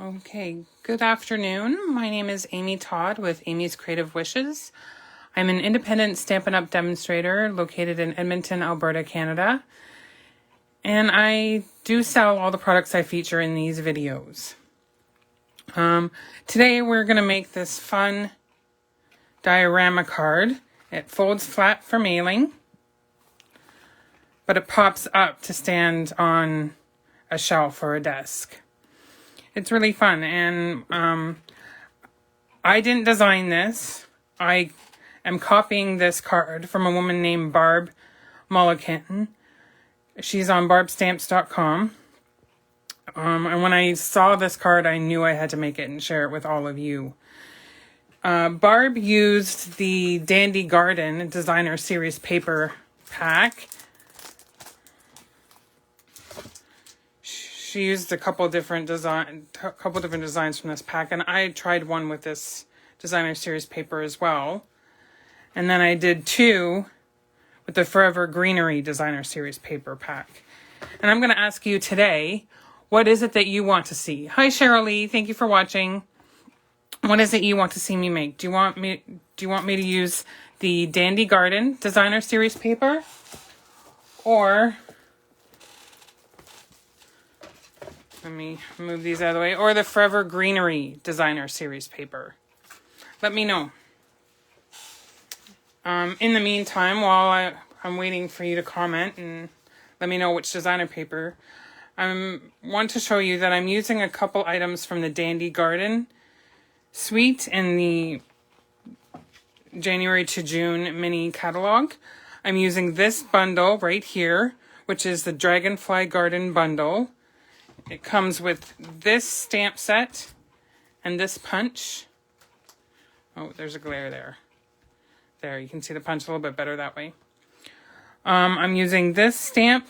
Okay, good afternoon. My name is Amy Todd with Amy's Creative Wishes. I'm an independent Stampin' Up! Demonstrator located in Edmonton, Alberta, Canada. And I do sell all the products I feature in these videos. Today we're going to make this fun diorama card. It folds flat for mailing, but it pops up to stand on a shelf or a desk. It's really fun, and I didn't design this. I am copying this card from a woman named Barb Mullikin. She's on barbstamps.com. And when I saw this card, I knew I had to make it and share it with all of you. Barb used the Dandy Garden Designer Series paper pack. She used a couple different designs from this pack, and I tried one with this Designer Series paper as well. And then I did two with the Forever Greenery Designer Series paper pack. And I'm going to ask you today, what is it that you want to see? Hi, Cheryl Lee. Thank you for watching. What is it you want to see me make? Do you want me to use the Dandy Garden Designer Series paper, or let me move these out of the way, or the Forever Greenery Designer Series paper? Let me know. In the meantime, while I'm waiting for you to comment and let me know which designer paper, I want to show you that I'm using a couple items from the Dandy Garden suite in the January to June mini catalog. I'm using this bundle right here, which is the Dragonfly Garden bundle. It comes with this stamp set and this punch. Oh, there's a glare there. There, you can see the punch a little bit better that way. I'm using this stamp,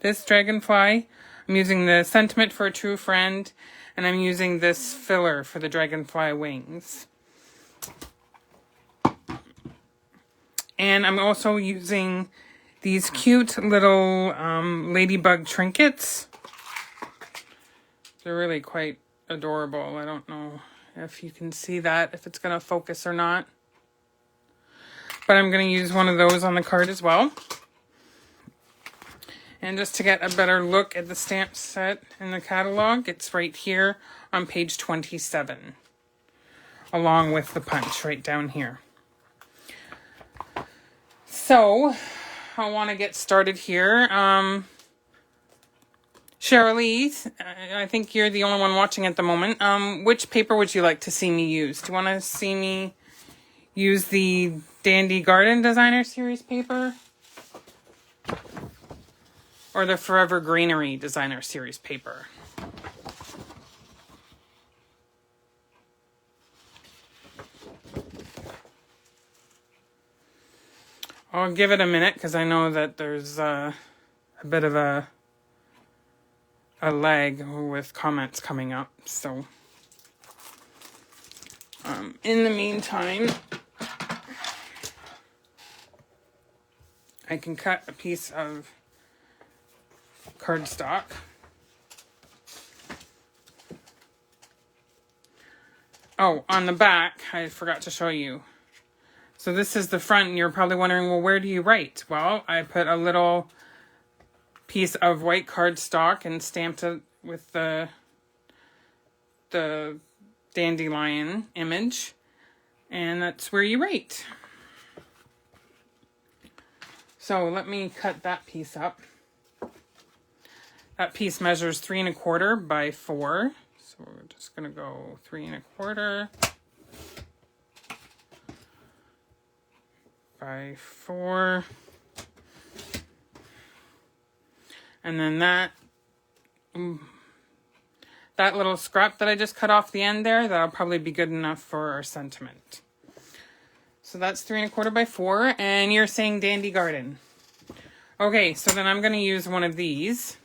this Dragonfly. I'm using the Sentiment for a True Friend, and I'm using this filler for the Dragonfly wings. And I'm also using these cute little ladybug trinkets. They're really quite adorable. I don't know if you can see that, if it's going to focus or not. But I'm going to use one of those on the card as well. And just to get a better look at the stamp set in the catalog, it's right here on page 27, along with the punch right down here. So, I want to get started here. Cheryl Lee, I think you're the only one watching at the moment. Which paper would you like to see me use? Do you want to see me use the Dandy Garden Designer Series paper, or the Forever Greenery Designer Series paper? I'll give it a minute because I know that there's a bit of a lag with comments coming up. So in the meantime, I can cut a piece of cardstock. Oh, on the back, I forgot to show you. So this is the front, and you're probably wondering, well, where do you write? Well, I put a little piece of white cardstock and stamped it with the dandelion image, and that's where you write. So let me cut that piece up. That piece measures 3 1/4 by 4. So we're just gonna go 3 1/4 by 4. And then that little scrap that I just cut off the end there, that'll probably be good enough for our sentiment. So that's 3 1/4 by 4, and you're saying Dandy Garden. Okay, so then I'm going to use one of these,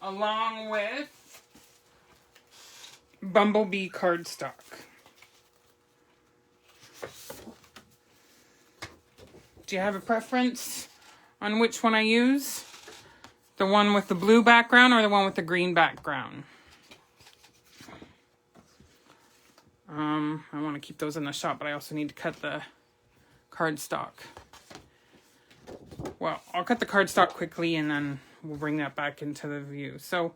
along with Bumblebee cardstock. Do you have a preference on which one I use? The one with the blue background or the one with the green background? I want to keep those in the shop, but I also need to cut the cardstock. Well, I'll cut the cardstock quickly and then we'll bring that back into the view. So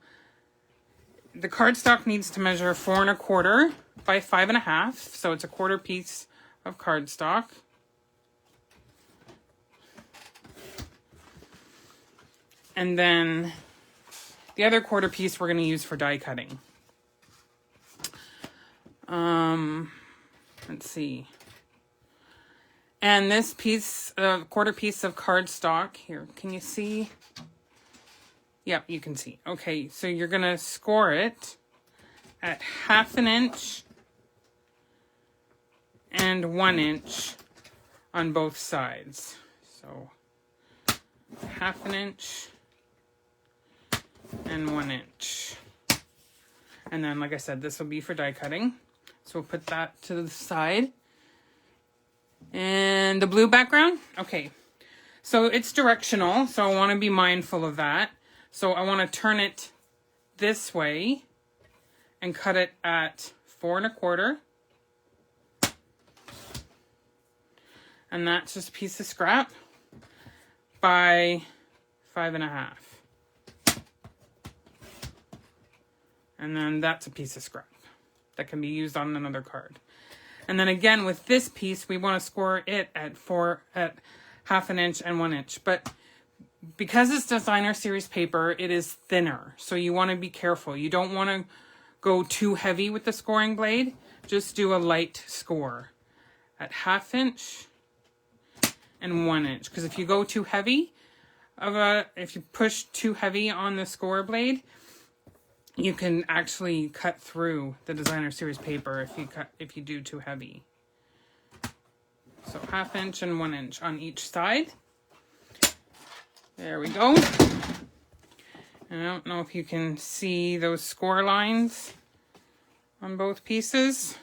the cardstock needs to measure 4 1/4 by 5 1/2. So it's a 1/4 piece of cardstock. And then the other 1/4 piece we're going to use for die cutting. Let's see. And this piece, 1/4 piece of cardstock here, can you see? Yep, you can see. Okay, so you're going to score it at 1/2 inch and 1 inch on both sides. So 1/2 inch and 1 inch. And then, like I said, this will be for die cutting. So we'll put that to the side. And the blue background, okay. So it's directional, so I want to be mindful of that. So I want to turn it this way and cut it at 4 1/4. And that's just a piece of scrap by 5 1/2. And then that's a piece of scrap that can be used on another card. And then again, with this piece, we want to score it at 1/2 inch and 1 inch. But because it's designer series paper, it is thinner. So you want to be careful. You don't want to go too heavy with the scoring blade. Just do a light score at 1/2 inch and 1 inch. Because if you go too heavy, if you push too heavy on the score blade, you can actually cut through the designer series paper if you do too heavy. So 1/2 inch and 1 inch on each side. There we go. And I don't know if you can see those score lines on both pieces.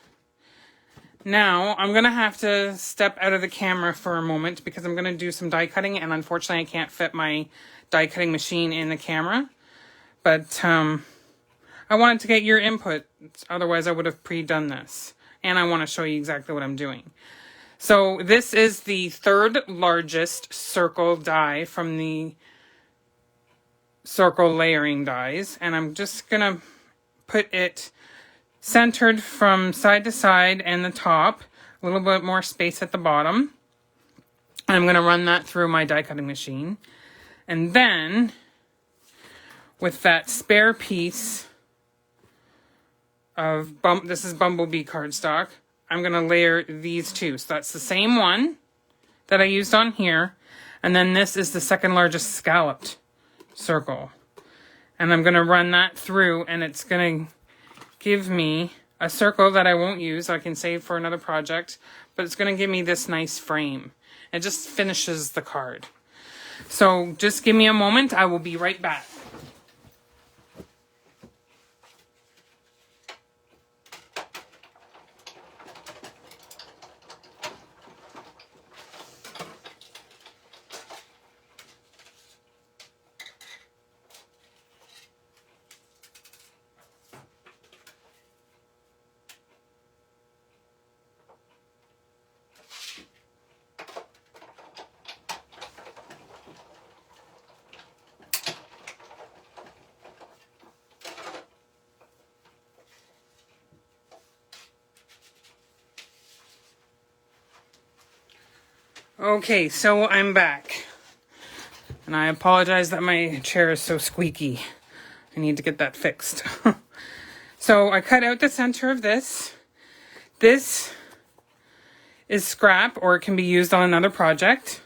Now I'm gonna have to step out of the camera for a moment because I'm gonna do some die cutting, and unfortunately I can't fit my die cutting machine in the camera. But I wanted to get your input, otherwise I would have pre-done this. And I want to show you exactly what I'm doing. So this is the 3rd largest circle die from the circle layering dies. And I'm just going to put it centered from side to side and the top. A little bit more space at the bottom. I'm going to run that through my die cutting machine. And then, with that spare piece of this is Bumblebee cardstock, I'm going to layer these two. So that's the same one that I used on here. And then this is the 2nd largest scalloped circle. And I'm going to run that through, and it's going to give me a circle that I won't use. I can save for another project. But it's going to give me this nice frame. It just finishes the card. So just give me a moment. I will be right back. Okay, so I'm back. And I apologize that my chair is so squeaky. I need to get that fixed. So I cut out the center of this. This is scrap, or it can be used on another project.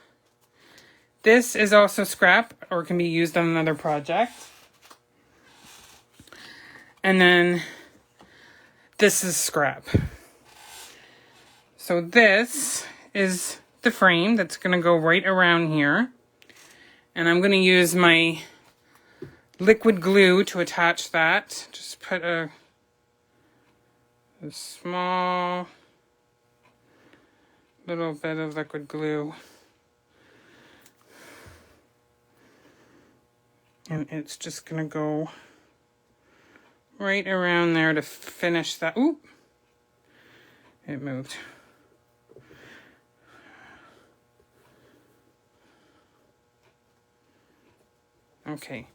This is also scrap, or it can be used on another project. And then this is scrap. So this is the frame that's going to go right around here, and I'm going to use my liquid glue to attach that. Just put a small little bit of liquid glue, and it's just going to go right around there to finish that. Oop! It moved. Okay,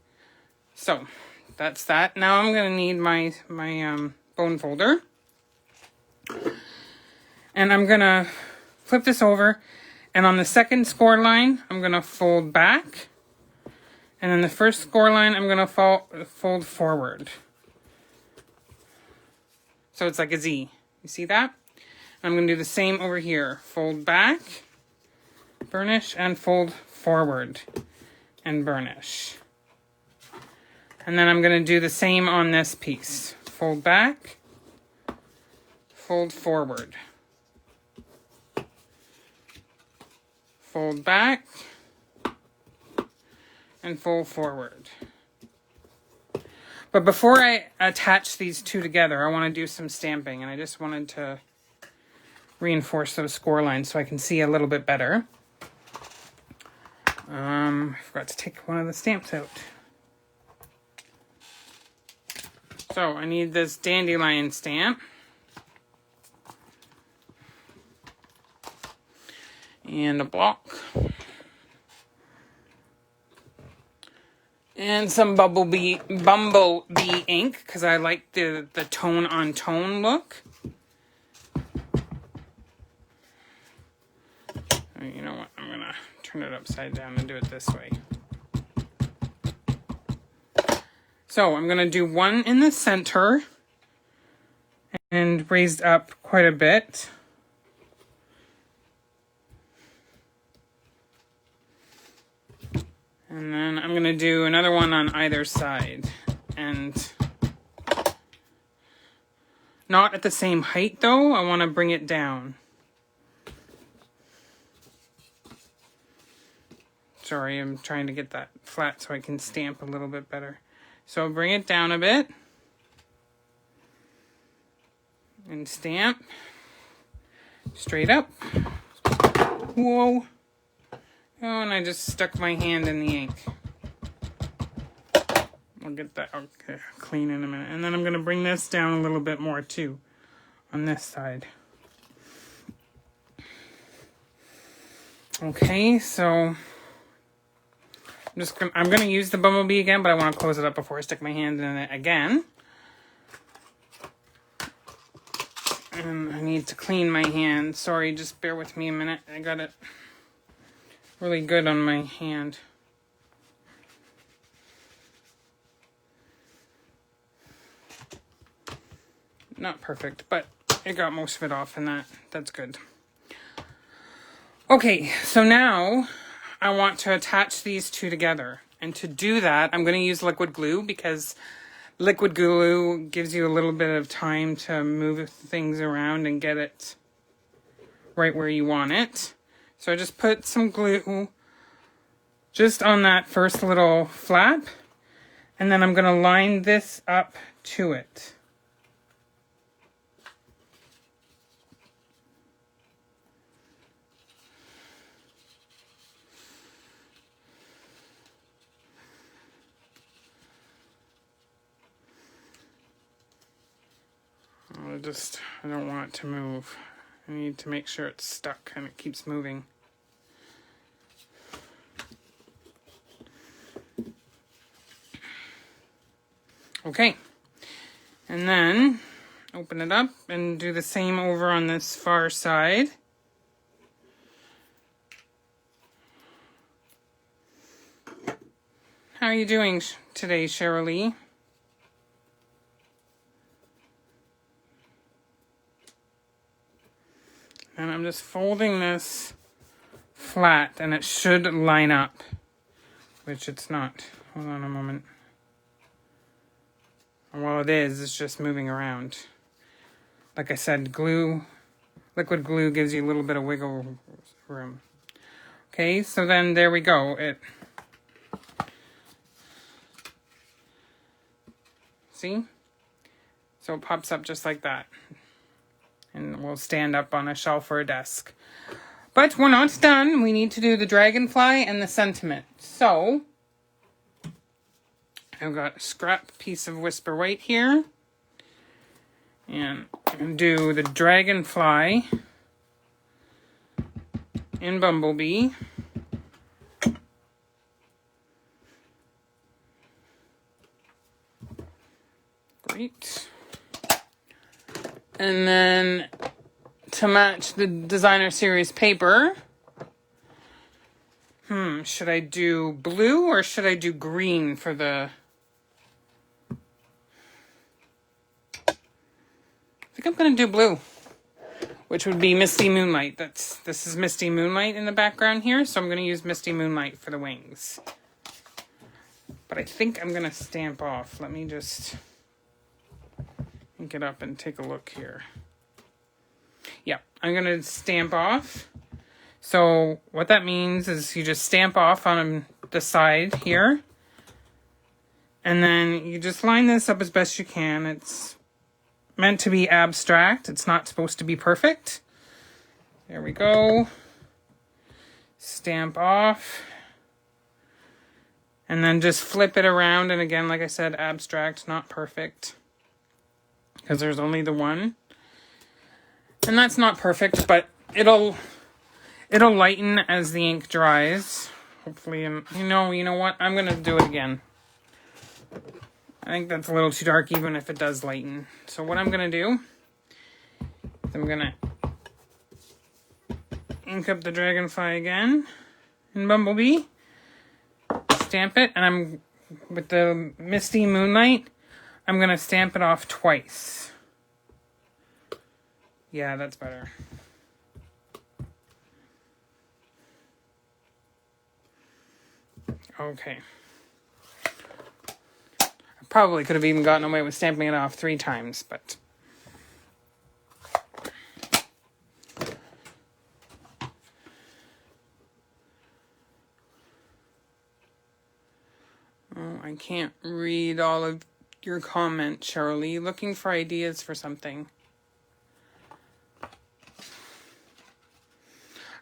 so that's that. Now I'm gonna need my bone folder, and I'm gonna flip this over, and on the second score line I'm gonna fold back, and then the first score line I'm gonna fold forward. So it's like a Z. You see that? I'm gonna do the same over here. Fold back, burnish, and fold forward and burnish. And then I'm going to do the same on this piece. Fold back, fold forward, fold back, and fold forward. But before I attach these two together, I want to do some stamping, and I just wanted to reinforce those score lines so I can see a little bit better. I forgot to take one of the stamps out. So I need this dandelion stamp. And a block. And some bumblebee ink, because I like the tone on tone look. You know what? I'm going to turn it upside down and do it this way. So I'm going to do one in the center and raised up quite a bit. And then I'm going to do another one on either side. And not at the same height though, I want to bring it down. Sorry, I'm trying to get that flat so I can stamp a little bit better. So bring it down a bit. And stamp. Straight up. Whoa. Oh, and I just stuck my hand in the ink. I'll get that clean in a minute. And then I'm going to bring this down a little bit more too on this side. Okay, so I'm going to use the bumblebee again, but I want to close it up before I stick my hand in it again. And I need to clean my hand. Sorry, just bear with me a minute. I got it really good on my hand. Not perfect, but I got most of it off, and that's good. Okay, so now I want to attach these two together. And to do that, I'm going to use liquid glue because liquid glue gives you a little bit of time to move things around and get it right where you want it. So I just put some glue just on that first little flap, and then I'm going to line this up to it. I don't want it to move. I need to make sure it's stuck and it keeps moving. Okay, and then open it up and do the same over on this far side. How are you doing today, Cheryl? And I'm just folding this flat, and it should line up, which it's not. Hold on a moment. Well, it is. It's just moving around. Like I said, liquid glue gives you a little bit of wiggle room. Okay, so then there we go. See? So it pops up just like that. And we'll stand up on a shelf or a desk. But we're not done. We need to do the dragonfly and the sentiment. So I've got a scrap piece of Whisper White here. And I'm going to do the Dragonfly and Bumblebee. Great. And then to match the designer series paper, should I do blue or should I do green for the... I think I'm going to do blue, which would be Misty Moonlight. This is Misty Moonlight in the background here, so I'm going to use Misty Moonlight for the wings. But I think I'm going to stamp off. Let me just ink it up and take a look here. Yeah, I'm going to stamp off. So what that means is you just stamp off on the side here. And then you just line this up as best you can. It's meant to be abstract. It's not supposed to be perfect. There we go. Stamp off. And then just flip it around. And again, like I said, abstract, not perfect. Because there's only the one. And that's not perfect, but it'll lighten as the ink dries. Hopefully, and you know what? I'm going to do it again. I think that's a little too dark even if it does lighten. So what I'm going to do is I'm going to ink up the Dragonfly again in Bumblebee. Stamp it, and I'm with the Misty Moonlight, I'm going to stamp it off twice. Yeah, that's better. Okay. I probably could have even gotten away with stamping it off 3 times, but... Oh, I can't read all of your comments, Shirley. Looking for ideas for something.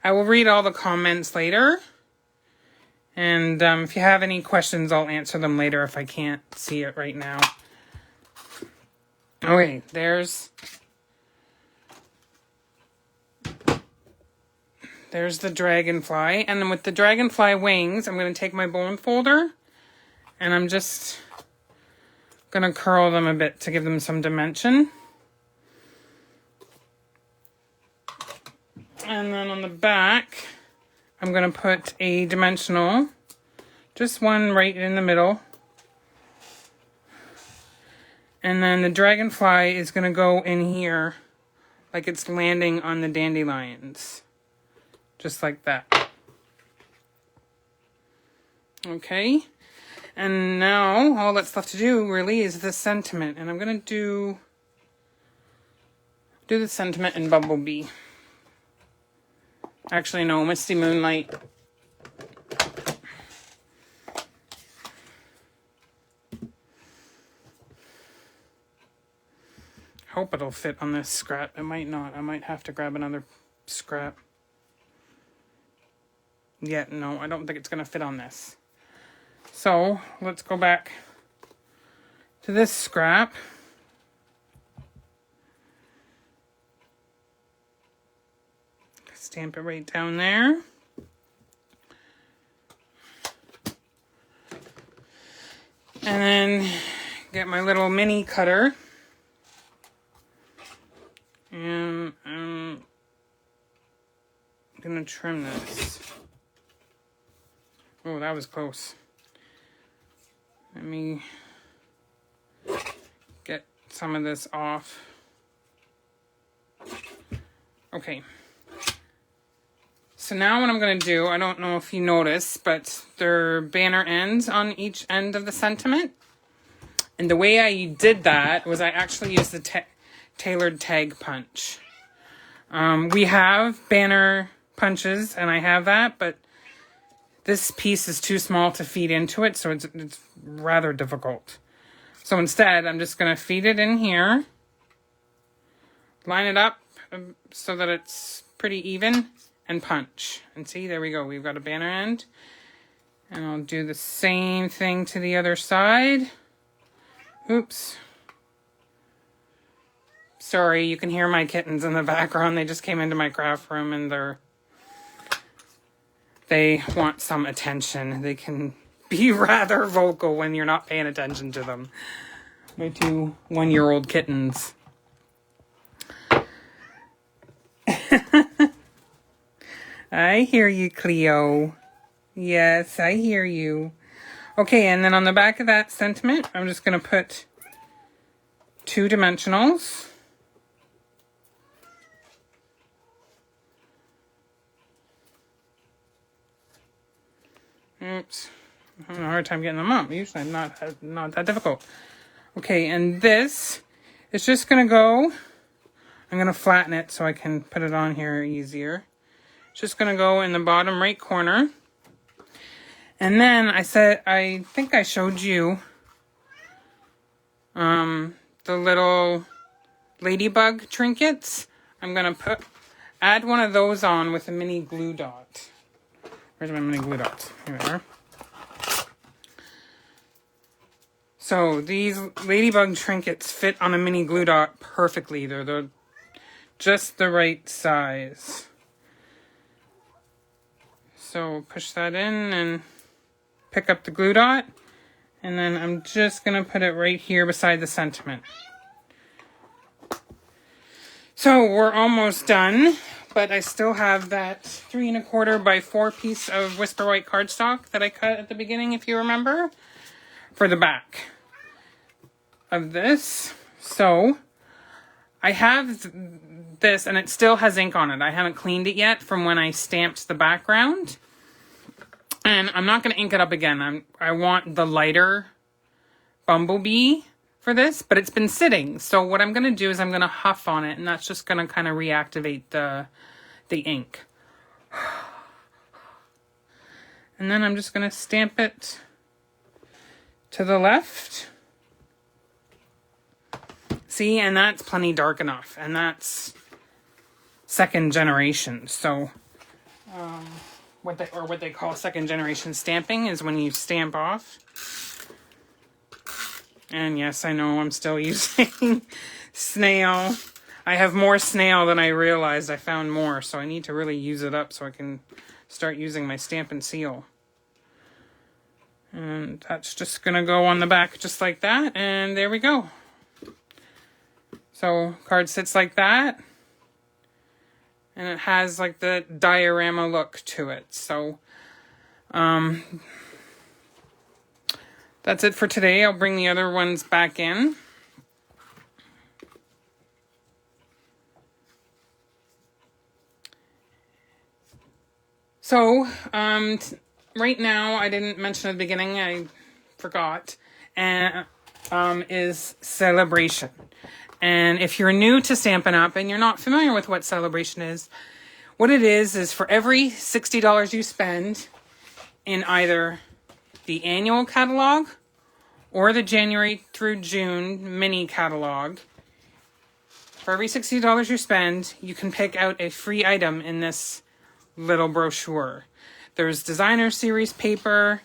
I will read all the comments later. And if you have any questions, I'll answer them later if I can't see it right now. Okay, there's the Dragonfly. And then with the Dragonfly wings, I'm going to take my bone folder. And I'm just going to curl them a bit to give them some dimension. And then on the back, I'm going to put a dimensional, just one right in the middle. And then the Dragonfly is going to go in here like it's landing on the dandelions. Just like that. Okay. And now all that's left to do really is the sentiment. And I'm going to do the sentiment in Bumblebee. Actually, no, Misty Moonlight. Hope it'll fit on this scrap. It might not. I might have to grab another scrap. Yeah, no, I don't think it's going to fit on this. So, let's go back to this scrap. Stamp it right down there. And then get my little mini cutter. And I'm gonna trim this. Oh, that was close. Let me get some of this off. Okay. So now what I'm going to do, I don't know if you noticed, but there are banner ends on each end of the sentiment. And the way I did that was I actually used the tailored tag punch. We have banner punches, and I have that, but this piece is too small to feed into it, so it's rather difficult. So instead, I'm just going to feed it in here, line it up so that it's pretty even, and punch. And see, there we go. We've got a banner end. And I'll do the same thing to the other side. Oops. Sorry, you can hear my kittens in the background. They just came into my craft room and they want some attention. They can be rather vocal when you're not paying attention to them. My 2 one-year-old kittens. I hear you, Cleo. Yes, I hear you. Okay, and then on the back of that sentiment, I'm just going to put 2 dimensionals. Oops. I'm having a hard time getting them up. Usually I'm not that difficult. Okay, and this is just going to go, I'm going to flatten it so I can put it on here easier. It's just going to go in the bottom right corner. And then I think I showed you the little ladybug trinkets. I'm going to add one of those on with a mini glue dot. Where's my mini glue dots? Here they are. So these ladybug trinkets fit on a mini glue dot perfectly. They're just the right size. So push that in and pick up the glue dot. And then I'm just going to put it right here beside the sentiment. So we're almost done. But I still have that 3 1/4 by 4 piece of Whisper White cardstock that I cut at the beginning, if you remember, for the back of this. So I have this, and it still has ink on it. I haven't cleaned it yet from when I stamped the background. And I'm not going to ink it up again. I want the lighter bumblebee for this, but it's been sitting. So what I'm going to do is I'm going to huff on it, and that's just going to kind of reactivate the ink. And then I'm just going to stamp it to the left. See, and that's plenty dark enough, and that's 2nd generation. So what they call 2nd generation stamping is when you stamp off. And yes, I know I'm still using snail. I have more snail than I realized. I found more, so I need to really use it up so I can start using my stamp and seal. And that's just going to go on the back just like that, and there we go. So card sits like that, and it has like the diorama look to it. So that's it for today. I'll bring the other ones back in. So, right now, I didn't mention at the beginning, I forgot, and is Celebration. And if you're new to Stampin' Up! And you're not familiar with what Celebration is, what it is for every $60 you spend in either the annual catalog or the January through June mini catalog, for every $60 you spend, you can pick out a free item in this little brochure. There's designer series paper,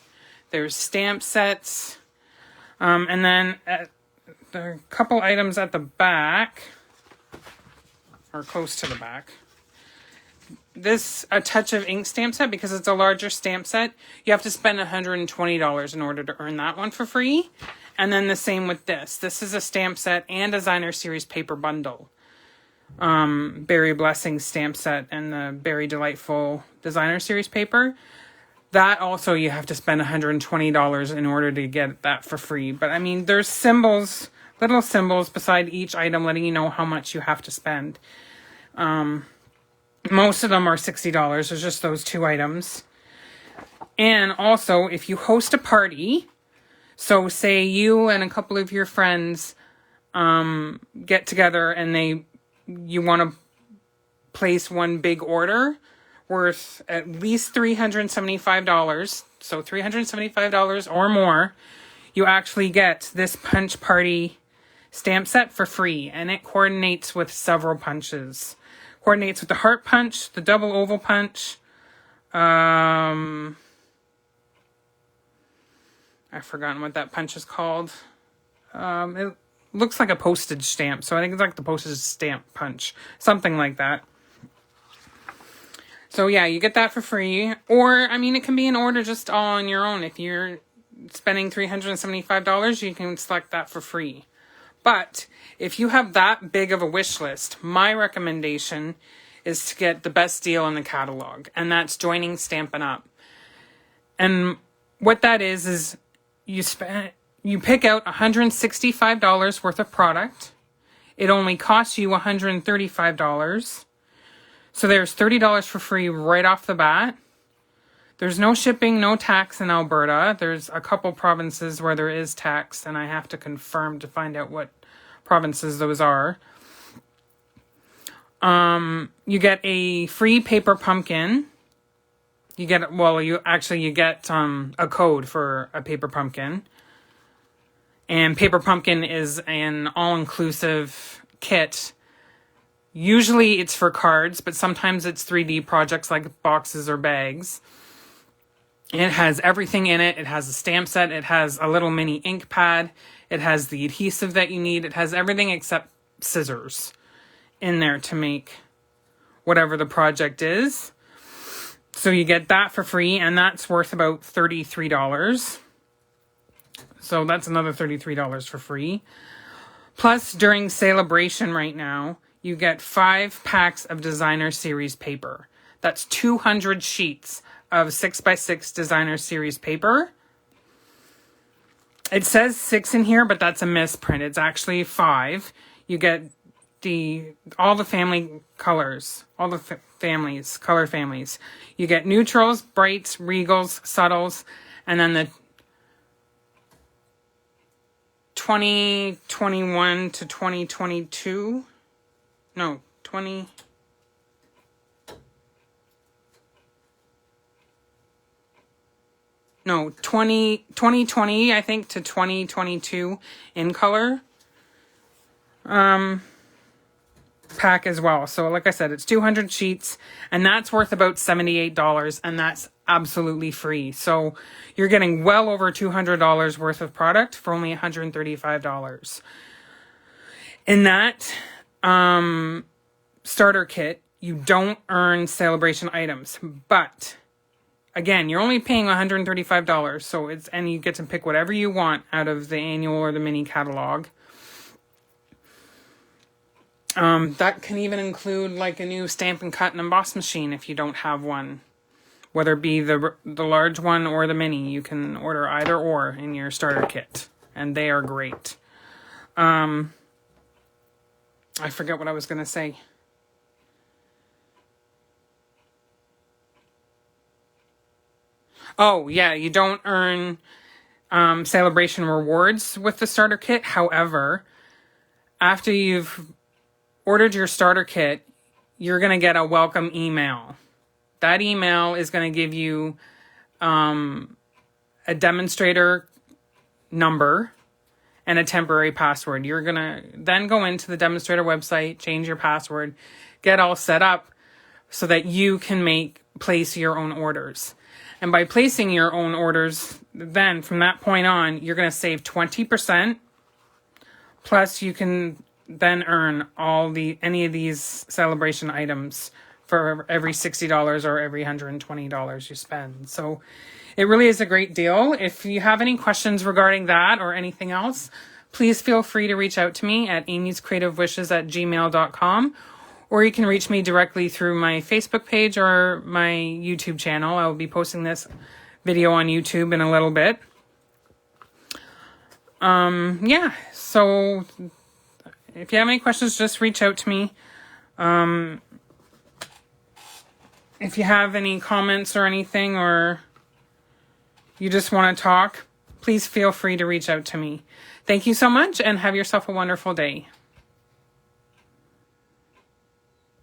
there's stamp sets, and then there are a couple items at the back, or close to the back. This A Touch of Ink stamp set, because it's a larger stamp set, you have to spend $120 in order to earn that one for free. And then the same with this. This is a stamp set and designer series paper bundle. Berry Blessing stamp set and the Berry Delightful designer series paper. That also you have to spend $120 in order to get that for free. But I mean, there's symbols, little symbols beside each item letting you know how much you have to spend. Most of them are $60. There's just those 2 items. And also, if you host a party, so say you and a couple of your friends get together and you want to place one big order worth at least $375, so $375 or more, you actually get this Punch Party stamp set for free, and it coordinates with several punches. Coordinates with the heart punch, the double oval punch, I've forgotten what that punch is called. looks like a postage stamp. So I think it's like the postage stamp punch, something like that. So yeah, you get that for free. Or, I mean, it can be an order just all on your own. If you're spending $375, you can select that for free. But if you have that big of a wish list, my recommendation is to get the best deal in the catalog. And that's joining Stampin' Up. And what that is you pick out $165 worth of product. It only costs you $135. So there's $30 for free right off the bat. There's no shipping, no tax in Alberta. There's a couple provinces where there is tax, and I have to confirm to find out what provinces those are. You get a free paper pumpkin. You get a code for a paper pumpkin. And paper pumpkin is an all-inclusive kit. Usually it's for cards, but sometimes it's 3D projects like boxes or bags. It has everything in it. It has a stamp set. It has a little mini ink pad. It has the adhesive that you need. It has everything except scissors in there to make whatever the project is. So you get that for free, and that's worth about $33. So that's another $33 for free. Plus, during Celebration right now, you get 5 packs of Designer Series paper. That's 200 sheets of 6x6 Designer Series paper. It says 6 in here, but that's a misprint. It's actually 5. You get all the family colors, all the color families. You get neutrals, brights, regals, subtles, and then the 2021 to 2022. No, 2020, I think, to 2022 in color pack as well. So like I said, it's 200 sheets, and that's worth about $78, and that's absolutely free. So you're getting well over $200 worth of product for only $135. In that starter kit, you don't earn celebration items, but again, you're only paying $135, and you get to pick whatever you want out of the annual or the mini catalog. That can even include like a new stamp and cut and emboss machine if you don't have one. Whether it be the large one or the mini, you can order either or in your starter kit, and they are great. I forget what I was going to say. Oh, yeah, you don't earn celebration rewards with the starter kit. However, after you've ordered your starter kit, you're going to get a welcome email. That email is going to give you a demonstrator number and a temporary password. You're going to then go into the demonstrator website, change your password, get all set up so that you can place your own orders. And by placing your own orders, then from that point on, you're going to save 20%. Plus, you can then earn any of these celebration items for every $60 or every $120 you spend. So it really is a great deal. If you have any questions regarding that or anything else, please feel free to reach out to me at amyscreativewishes@gmail.com, or you can reach me directly through my Facebook page or my YouTube channel. I will be posting this video on YouTube in a little bit. So if you have any questions, just reach out to me. If you have any comments or anything, or you just want to talk, please feel free to reach out to me. Thank you so much, and have yourself a wonderful day.